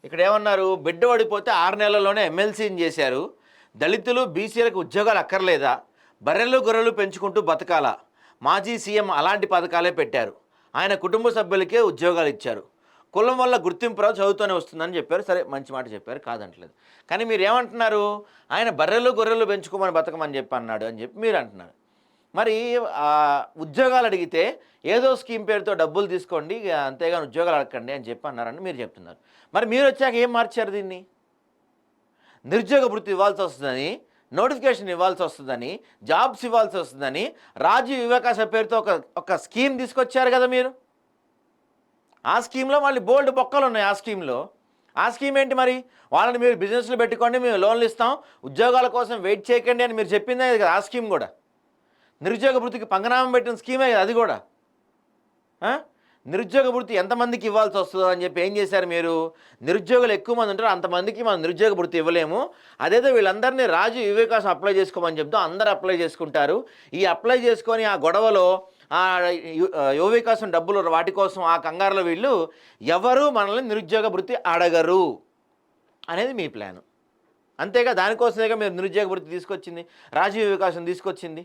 ఇక్కడ ఏమన్నారు? బిడ్డ పడిపోతే 6 నెలల్లోనే ఎమ్మెల్సీని చేశారు. దళితులు, బీసీలకు ఉద్యోగాలు అక్కర్లేదా? బర్రెలు, గొర్రెలు పెంచుకుంటూ బతకాలా? మాజీ సీఎం అలాంటి పథకాలే పెట్టారు. ఆయన కుటుంబ సభ్యులకే ఉద్యోగాలు ఇచ్చారు. కులం వల్ల గుర్తింపు రాదు, చదువుతూనే వస్తుందని చెప్పారు. సరే, మంచి మాట చెప్పారు, కాదంటలేదు. కానీ మీరు ఏమంటున్నారు? ఆయన బర్రెలు, గొర్రెలు పెంచుకోమని బతకమని చెప్పి అన్నాడు అని చెప్పి మీరు అంటున్నారు. మరి ఉద్యోగాలు అడిగితే ఏదో స్కీమ్ పేరుతో డబ్బులు తీసుకోండి, అంతేగాని ఉద్యోగాలు అడగండి అని చెప్పి అన్నారని మీరు చెప్తున్నారు. మరి మీరు వచ్చాక ఏం మార్చారు దీన్ని? నిరుద్యోగ భృతి ఇవ్వాల్సి వస్తుందని, నోటిఫికేషన్ ఇవ్వాల్సి వస్తుందని, జాబ్స్ ఇవ్వాల్సి వస్తుందని రాజీవ్ వికాస పేరుతో ఒక స్కీమ్ తీసుకొచ్చారు కదా మీరు. ఆ స్కీమ్లో మళ్ళీ బోల్డ్ బొక్కలు ఉన్నాయి. ఆ స్కీమ్ ఏంటి మరి? వాళ్ళని మీరు బిజినెస్లు పెట్టుకోండి, మేము లోన్లు ఇస్తాం, ఉద్యోగాల కోసం వెయిట్ చేయకండి అని మీరు చెప్పిందే కదా ఆ స్కీమ్ కూడా. నిరుద్యోగ భృతికి పంగనామం పెట్టిన స్కీమే కదా అది కూడా. నిరుద్యోగ భృతి ఎంతమందికి ఇవ్వాల్సి వస్తుందో అని చెప్పి ఏం చేశారు మీరు? నిరుద్యోగులు ఎక్కువ మంది ఉంటారు, అంతమందికి మనం నిరుద్యోగ భృతి ఇవ్వలేము, అదేదో వీళ్ళందరినీ రాజీవ్ వికాస్ అప్లై చేసుకోమని చెప్తాం, అందరూ అప్లై చేసుకుంటారు. ఈ అప్లై చేసుకొని ఆ గొడవలో యువ వికాసం డబ్బులు వాటి కోసం ఆ కంగారులో వీళ్ళు ఎవరు మనల్ని నిరుద్యోగ భృతి అడగరు అనేది మీ ప్లాను. అంతేగా, దానికోసమేగా మీరు నిరుద్యోగ భృతి తీసుకొచ్చింది, రాజీవ్ వికాసం తీసుకొచ్చింది.